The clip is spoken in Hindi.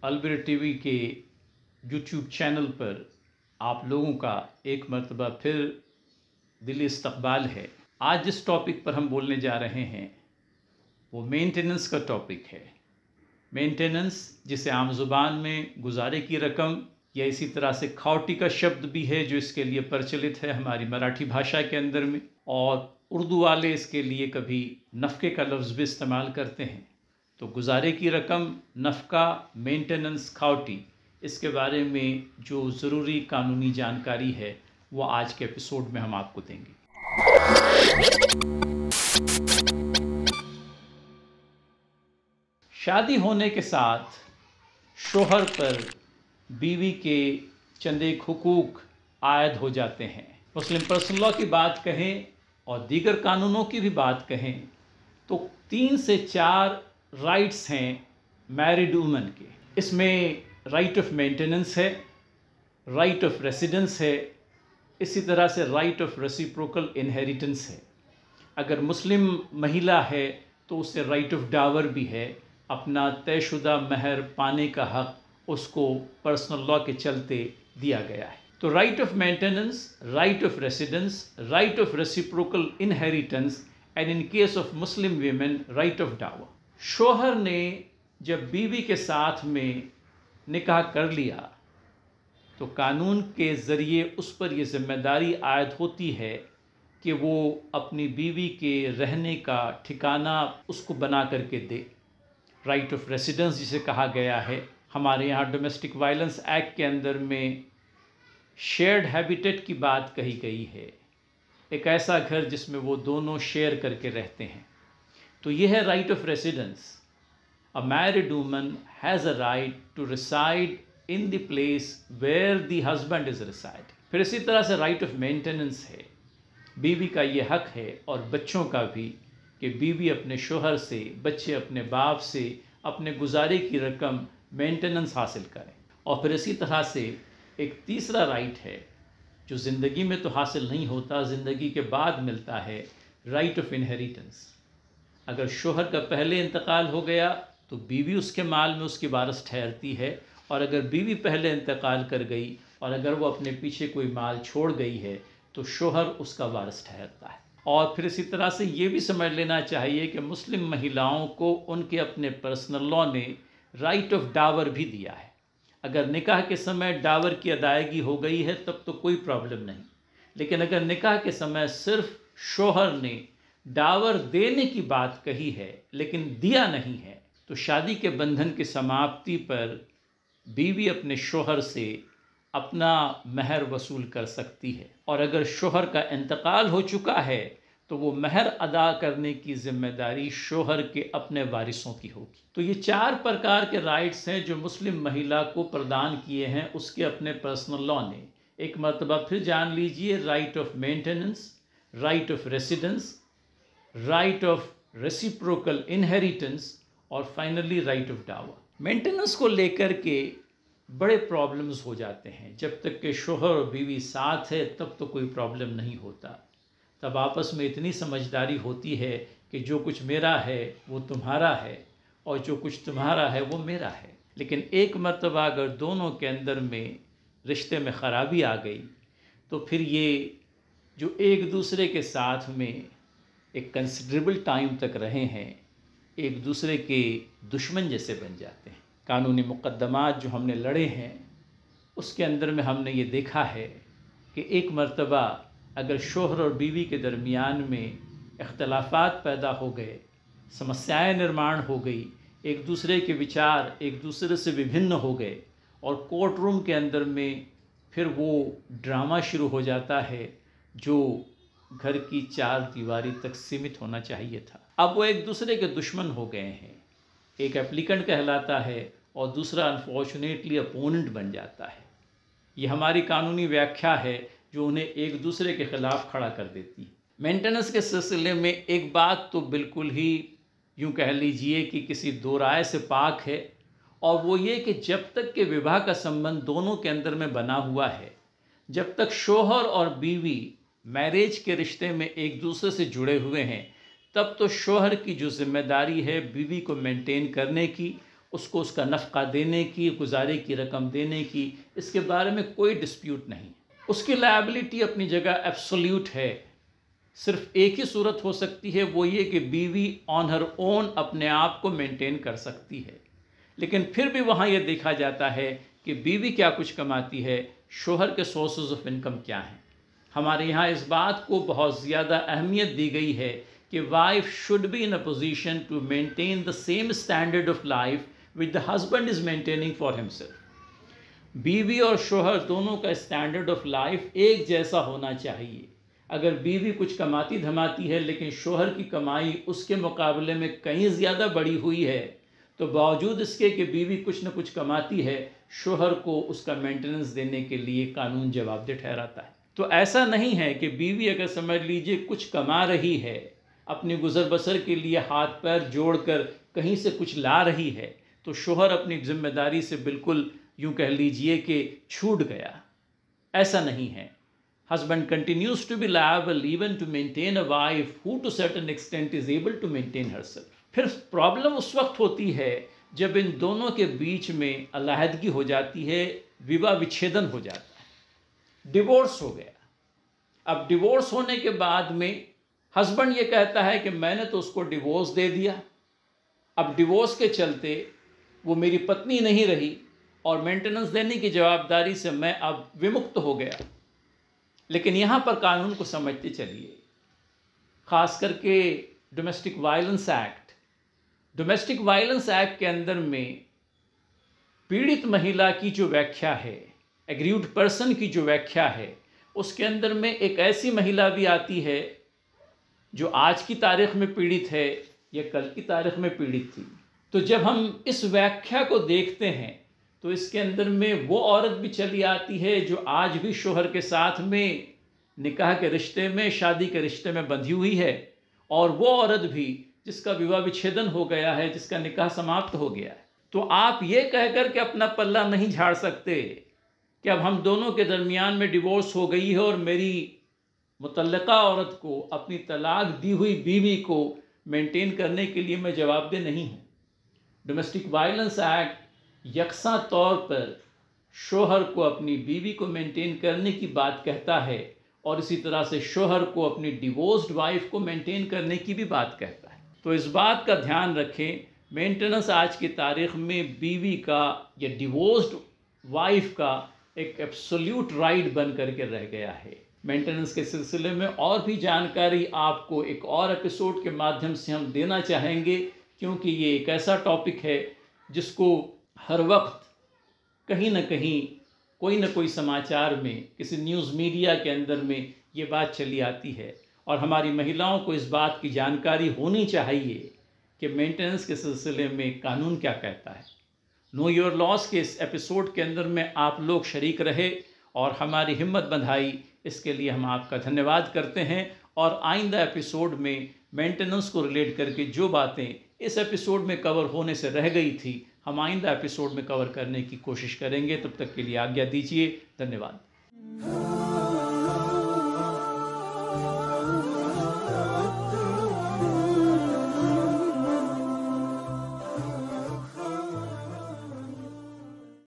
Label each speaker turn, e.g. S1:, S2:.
S1: अलविदा टीवी के यूट्यूब चैनल पर आप लोगों का एक मरतबा फिर दिली इस्तकबाल है। आज जिस टॉपिक पर हम बोलने जा रहे हैं वो मेंटेनेंस का टॉपिक है। मेंटेनेंस, जिसे आम ज़ुबान में गुजारे की रकम या इसी तरह से खाउटी का शब्द भी है जो इसके लिए प्रचलित है हमारी मराठी भाषा के अंदर में, और उर्दू वाले इसके लिए कभी नफ़क़े का लफ्ज़ भी इस्तेमाल करते हैं। तो गुजारे की रकम, नफ़का, मेंटेनेंस, खाउटी, इसके बारे में जो ज़रूरी कानूनी जानकारी है वो आज के एपिसोड में हम आपको देंगे। शादी होने के साथ शोहर पर बीवी के चंद एक हुकूक आयद हो जाते हैं। मुस्लिम पर्सनल लॉ की बात कहें और दीगर कानूनों की भी बात कहें तो 3 से 4 राइट्स हैं मैरिड वुमन के। इसमें राइट ऑफ मेंटेनेंस है, राइट ऑफ रेसिडेंस है, इसी तरह से राइट ऑफ रेसिप्रोकल इनहेरिटेंस है। अगर मुस्लिम महिला है तो उसे राइट ऑफ डावर भी है, अपना तयशुदा महर पाने का हक उसको पर्सनल लॉ के चलते दिया गया है। तो right of maintenance, right of residence, right of reciprocal inheritance and in case of Muslim women right of dower. शोहर ने जब बीवी के साथ में निकाह कर लिया तो कानून के ज़रिए उस पर यह जिम्मेदारी आयद होती है कि वो अपनी बीवी के रहने का ठिकाना उसको बना करके दे। राइट ऑफ रेसिडेंस जिसे कहा गया है, हमारे यहाँ डोमेस्टिक वायलेंस एक्ट के अंदर में शेयर्ड हैबिटेट की बात कही गई है, एक ऐसा घर जिसमें वो दोनों शेयर करके रहते हैं। तो यह है right of residence. A married woman has a right to reside in the place where the husband is reside. फिर इसी तरह से राइट ऑफ मेंटेनेंस है, बीवी का ये हक है और बच्चों का भी कि बीवी अपने शोहर से, बच्चे अपने बाप से अपने गुजारे की रकम मेंटेनेंस हासिल करें। और फिर इसी तरह से एक तीसरा राइट है जो ज़िंदगी में तो हासिल नहीं होता, ज़िंदगी के बाद मिलता है, राइट ऑफ इनहेरिटेंस। अगर शोहर का पहले इंतकाल हो गया तो बीवी उसके माल में उसकी वारिस ठहरती है, और अगर बीवी पहले इंतकाल कर गई और अगर वो अपने पीछे कोई माल छोड़ गई है तो शोहर उसका वारिस ठहरता है। और फिर इसी तरह से ये भी समझ लेना चाहिए कि मुस्लिम महिलाओं को उनके अपने पर्सनल लॉ ने राइट ऑफ डावर भी दिया है। अगर निकाह के समय डावर की अदायगी हो गई है तब तो कोई प्रॉब्लम नहीं, लेकिन अगर निकाह के समय सिर्फ शोहर ने डावर देने की बात कही है लेकिन दिया नहीं है तो शादी के बंधन की समाप्ति पर बीवी अपने शोहर से अपना महर वसूल कर सकती है, और अगर शोहर का इंतकाल हो चुका है तो वो महर अदा करने की जिम्मेदारी शोहर के अपने वारिसों की होगी। तो ये 4 प्रकार के राइट्स हैं जो मुस्लिम महिला को प्रदान किए हैं उसके अपने पर्सनल लॉ ने। एक मरतबा फिर जान लीजिए, right of maintenance, right of residence, right of reciprocal inheritance और finally right of Dawar. Maintenance को लेकर के बड़े प्रॉब्लम्स हो जाते हैं। जब तक के शोहर और बीवी साथ है तब तो कोई प्रॉब्लम नहीं होता, तब आपस में इतनी समझदारी होती है कि जो कुछ मेरा है वो तुम्हारा है और जो कुछ तुम्हारा है वो मेरा है। लेकिन एक मर्तबा अगर दोनों के अंदर में रिश्ते में ख़राबी आ गई तो फिर ये जो एक दूसरे के साथ में एक कंसिडरेबल टाइम तक रहे हैं एक दूसरे के दुश्मन जैसे बन जाते हैं। कानूनी मुकद्दमात जो हमने लड़े हैं उसके अंदर में हमने ये देखा है कि एक मर्तबा अगर शोहर और बीवी के दरमियान में इख्तलाफात पैदा हो गए, समस्याएं निर्माण हो गई, एक दूसरे के विचार एक दूसरे से विभिन्न हो गए और कोर्ट रूम के अंदर में फिर वो ड्रामा शुरू हो जाता है जो घर की 4 दीवारी तक सीमित होना चाहिए था। अब वो एक दूसरे के दुश्मन हो गए हैं, एक एप्लीकेंट कहलाता है और दूसरा अनफॉर्चुनेटली अपोनेंट बन जाता है। ये हमारी कानूनी व्याख्या है जो उन्हें एक दूसरे के ख़िलाफ़ खड़ा कर देती है। मेंटेनेंस के सिलसिले में एक बात तो बिल्कुल ही यूँ कह लीजिए कि किसी दो राय से पाक है, और वो ये कि जब तक के विवाह का संबंध दोनों के अंदर में बना हुआ है, जब तक शोहर और बीवी मैरिज के रिश्ते में एक दूसरे से जुड़े हुए हैं, तब तो शोहर की जो जिम्मेदारी है बीवी को मेंटेन करने की उसको उसका नफ़क़ा देने की, गुजारे की रकम देने की, इसके बारे में कोई डिस्प्यूट नहीं। उसकी लायबिलिटी अपनी जगह एब्सोल्यूट है। सिर्फ एक ही सूरत हो सकती है, वो ये कि बीवी ऑन हर ओन अपने आप को मेंटेन कर सकती है। लेकिन फिर भी वहाँ ये देखा जाता है कि बीवी क्या कुछ कमाती है, शोहर के सोर्सेज ऑफ इनकम क्या हैं। हमारे यहाँ इस बात को बहुत ज़्यादा अहमियत दी गई है कि wife should be in a position to maintain the same standard of life which the husband is maintaining for himself. बीवी और शोहर दोनों का स्टैंडर्ड ऑफ लाइफ एक जैसा होना चाहिए। अगर बीवी कुछ कमाती धमाती है लेकिन शोहर की कमाई उसके मुकाबले में कहीं ज़्यादा बढ़ी हुई है, तो बावजूद इसके कि बीवी कुछ न कुछ कमाती है, शोहर को उसका मेंटेनेंस देने के लिए कानून जवाबदेह ठहराता है। तो ऐसा नहीं है कि बीवी अगर समझ लीजिए कुछ कमा रही है, अपनी गुजर बसर के लिए हाथ पैर जोड़कर कहीं से कुछ ला रही है, तो शोहर अपनी जिम्मेदारी से बिल्कुल यूँ कह लीजिए कि छूट गया। ऐसा नहीं है। Husband continues to be liable even to maintain a wife who to certain extent is able to maintain herself. फिर प्रॉब्लम उस वक्त होती है जब इन दोनों के बीच में अलहदगी हो जाती है, विवाह विच्छेदन हो जाता है, डिवोर्स हो गया। अब डिवोर्स होने के बाद में हस्बैंड ये कहता है कि मैंने तो उसको डिवोर्स दे दिया, अब डिवोर्स के चलते वो मेरी पत्नी नहीं रही और मेंटेनेंस देने की जवाबदारी से मैं अब विमुक्त हो गया। लेकिन यहाँ पर कानून को समझते चलिए, ख़ास करके डोमेस्टिक वायलेंस एक्ट के अंदर में पीड़ित महिला की जो व्याख्या है, एग्रीव्ड पर्सन की जो व्याख्या है, उसके अंदर में एक ऐसी महिला भी आती है जो आज की तारीख में पीड़ित है या कल की तारीख में पीड़ित थी। तो जब हम इस व्याख्या को देखते हैं तो इसके अंदर में वो औरत भी चली आती है जो आज भी शोहर के साथ में निकाह के रिश्ते में, शादी के रिश्ते में बंधी हुई है, और वो औरत भी जिसका विवाह विच्छेदन हो गया है, जिसका निकाह समाप्त हो गया है। तो आप ये कहकर के अपना पल्ला नहीं झाड़ सकते कि अब हम दोनों के दरमियान में डिवोर्स हो गई है और मेरी मुतल्लका औरत को, अपनी तलाक दी हुई बीवी को मेंटेन करने के लिए मैं जवाबदेह नहीं हूँ। डोमेस्टिक वायलेंस एक्ट यकसा तौर पर शोहर को अपनी बीवी को मेंटेन करने की बात कहता है और इसी तरह से शोहर को अपनी डिवोर्स्ड वाइफ को मेंटेन करने की भी बात कहता है। तो इस बात का ध्यान रखें, मेंटेनेंस आज की तारीख में बीवी का या डिवोर्स्ड वाइफ का एक एब्सोल्यूट राइट बन करके रह गया है। मेंटेनेंस के सिलसिले में और भी जानकारी आपको एक और एपिसोड के माध्यम से हम देना चाहेंगे, क्योंकि ये एक ऐसा टॉपिक है जिसको हर वक्त कहीं ना कहीं कोई ना कोई समाचार में, किसी न्यूज़ मीडिया के अंदर में ये बात चली आती है, और हमारी महिलाओं को इस बात की जानकारी होनी चाहिए कि मेंटेनेंस के सिलसिले में कानून क्या कहता है। नो योर लॉस के इस एपिसोड के अंदर में आप लोग शरीक रहे और हमारी हिम्मत बंधाई, इसके लिए हम आपका धन्यवाद करते हैं। और आइंदा एपिसोड में मेंटेनेंस को रिलेट करके जो बातें इस एपिसोड में कवर होने से रह गई थी, हम आइंदा एपिसोड में कवर करने की कोशिश करेंगे। तब तक के लिए आज्ञा दीजिए। धन्यवाद।